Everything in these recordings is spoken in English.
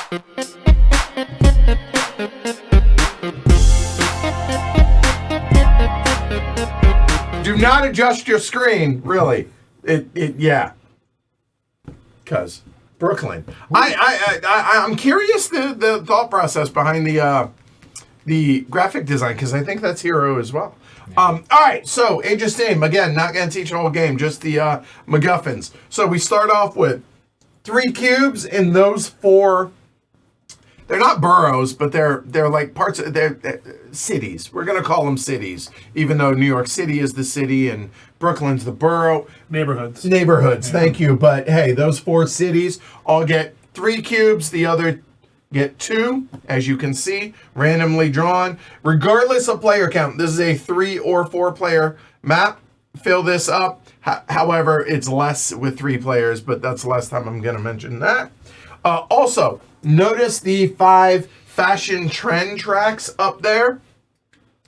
Do not adjust your screen, really. Yeah. Because Brooklyn. I'm curious the thought process behind the graphic design, because I think that's Hero as well. All right, so Age of Steam, again, not going to teach the whole game, just the MacGuffins. So we start off with 3 cubes in those 4. They're not boroughs, but they're like parts of they're cities. We're going to call them cities, even though New York City is the city and Brooklyn's the borough. Neighborhoods, yeah. Thank you. But hey, those 4 cities all get 3 cubes. The other get 2, as you can see, randomly drawn. Regardless of player count, this is a 3 or 4 player map. Fill this up. However, it's less with 3 players, but that's the last time I'm going to mention that. Also, notice the 5 fashion trend tracks up there.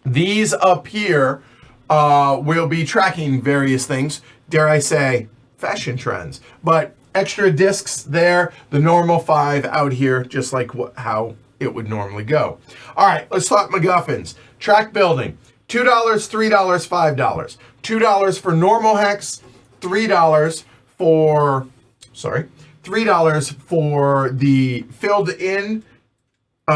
These up here will be tracking various things. Dare I say, fashion trends. But extra discs there, the normal 5 out here, just like how it would normally go. All right, let's talk MacGuffins. Track building, $2, $3, $5. $2 for normal hex, $3 for the filled in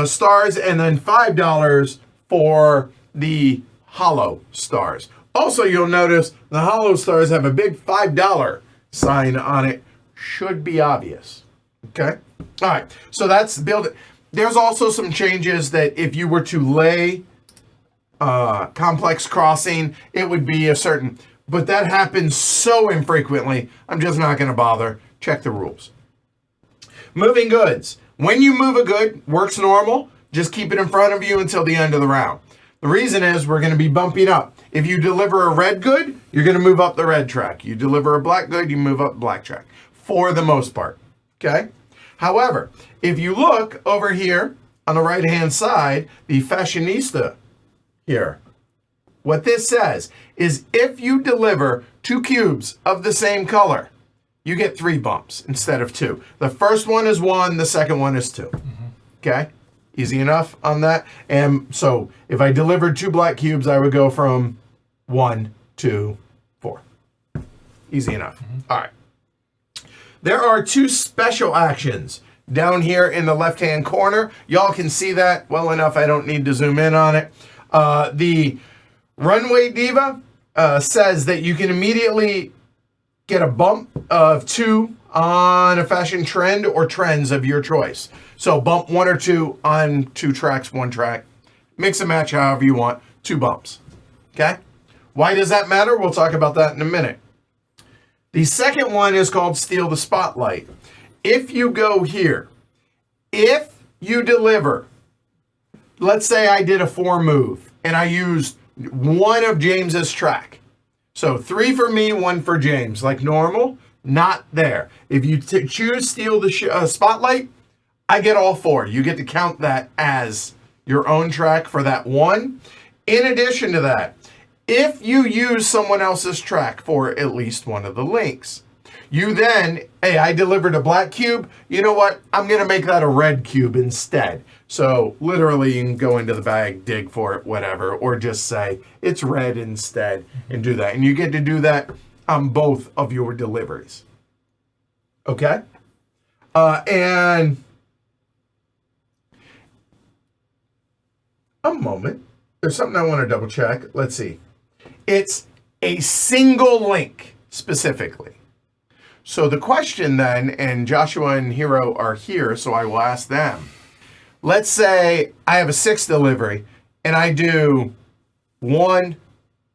stars, and then $5 for the hollow stars. Also, you'll notice the hollow stars have a big $5 sign on it. Should be obvious. Okay? All right, so that's build it. There's also some changes that if you were to lay complex crossing, it would be a certain, but that happens so infrequently, I'm just not going to bother. Check the rules. Moving goods. When you move a good, works normal. Just keep it in front of you until the end of the round. The reason is we're going to be bumping up. If you deliver a red good, you're going to move up the red track. You deliver a black good, you move up the black track. For the most part. Okay? However, if you look over here on the right-hand side, the fashionista here, what this says is if you deliver 2 cubes of the same color, you get 3 bumps instead of 2. The first one is 1, the second one is 2. Okay? Easy enough on that. And so if I delivered 2 black cubes, I would go from 1 to 4. Easy enough. All right. There are 2 special actions down here in the left-hand corner. Y'all can see that well enough. I don't need to zoom in on it. The Runway Diva says that you can immediately get a bump of 2 on a fashion trend or trends of your choice. So bump 1 or 2 on 2 tracks, 1 track. Mix and match however you want. 2 bumps. Okay? Why does that matter? We'll talk about that in a minute. The second one is called Steal the Spotlight. If you go here, if you deliver, let's say I did a 4 move and I used 1 of James's track. So 3 for me, 1 for James, like normal, not there. If you choose Steal the Spotlight, I get all 4. You get to count that as your own track for that 1. In addition to that, if you use someone else's track for at least one of the links, you then, hey, I delivered a black cube. You know what? I'm going to make that a red cube instead. So literally you can go into the bag, dig for it, whatever, or just say it's red instead and do that. And you get to do that on both of your deliveries. Okay? And a moment. There's something I want to double check. Let's see. It's a single link specifically. So the question then, and Joshua and Hero are here, so I will ask them. Let's say I have a 6 delivery and I do 1,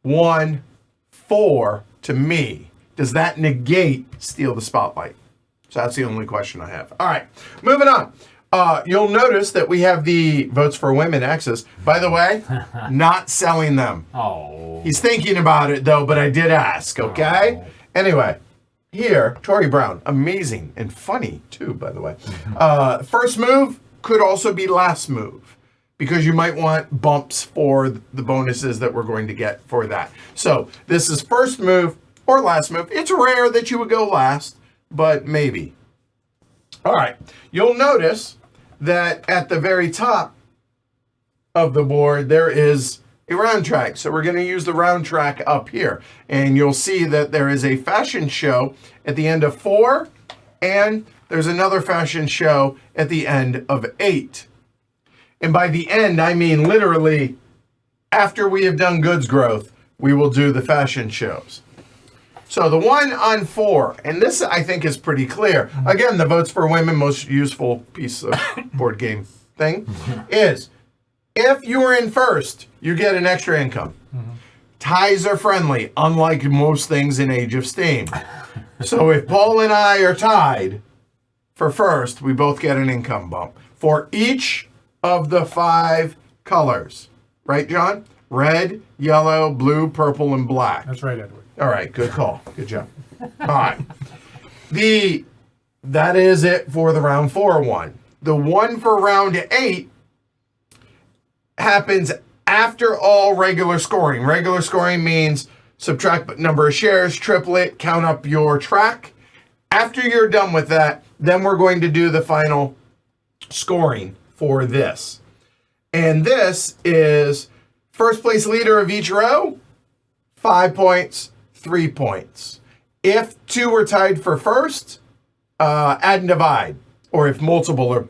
1, 4 to me. Does that negate Steal the Spotlight? So that's the only question I have. All right, moving on. You'll notice that we have the Votes for Women X's. By the way, not selling them. Oh. He's thinking about it, though, but I did ask, okay? Oh. Anyway, here, Tori Brown. Amazing and funny, too, by the way. First move could also be last move, because you might want bumps for the bonuses that we're going to get for that. So this is first move or last move. It's rare that you would go last, but maybe. All right. You'll notice that at the very top of the board, there is a round track. So we're going to use the round track up here. And you'll see that there is a fashion show at the end of 4, and there's another fashion show at the end of 8. And by the end, I mean literally after we have done goods growth, we will do the fashion shows. So the one on 4, and this I think is pretty clear. Again, the Votes for Women most useful piece of board game thing is if you are in first, you get an extra income. Ties are friendly, unlike most things in Age of Steam. So if Paul and I are tied for first, we both get an income bump for each of the 5 colors. Right, John? Red, yellow, blue, purple, and black. That's right, Edward. All right, good call. Good job. All right. That is it for the round 4 one. The one for round 8 happens after all regular scoring. Regular scoring means subtract number of shares, triple it, count up your track. After you're done with that, then we're going to do the final scoring for this. And this is first place leader of each row, 5 points, 3 points. If 2 are tied for first, add and divide. Or if multiple are,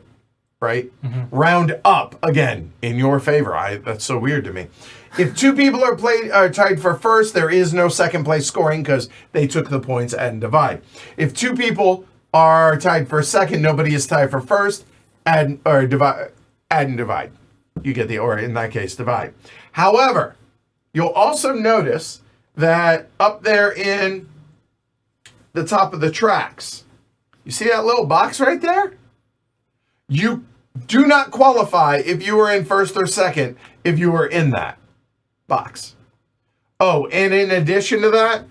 right? Round up again in your favor. That's so weird to me. If 2 people are tied for first, there is no second place scoring because they took the points, add and divide. If 2 people are tied for second, nobody is tied for first, add and divide. You get or in that case, divide. However, you'll also notice that up there in the top of the tracks, you see that little box right there? You do not qualify if you were in first or second if you were in that box. Oh, and in addition to that,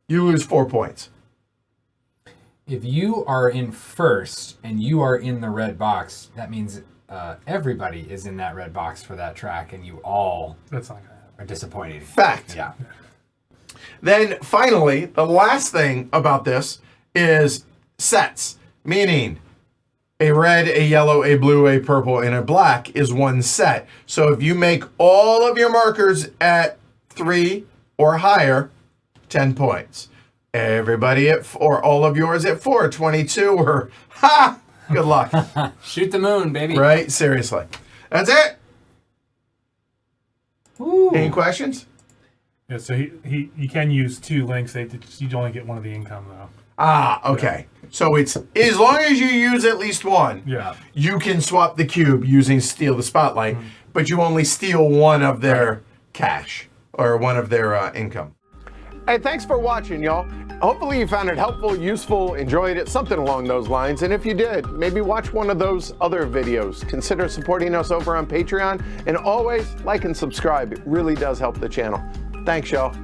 you lose 4 points. If you are in first and you are in the red box, that means everybody is in that red box for that track, and you all are disappointed. Fact. Yeah. Then finally, the last thing about this is sets, meaning a red, a yellow, a blue, a purple, and a black is one set. So if you make all of your markers at 3 or higher, 10 points. Everybody at 4, all of yours at 4, 22, or ha! Good luck. Shoot the moon, baby. Right? Seriously. That's it. Ooh. Any questions? Yeah, so he can use 2 links. You only get one of the income, though. Ah, okay. So it's as long as you use at least one, you can swap the cube using Steal the Spotlight, but you only steal one of their cash or one of their income. Hey, thanks for watching, y'all. Hopefully you found it helpful, useful, enjoyed it, something along those lines. And if you did, maybe watch one of those other videos. Consider supporting us over on Patreon. And always like and subscribe. It really does help the channel. Thanks, y'all.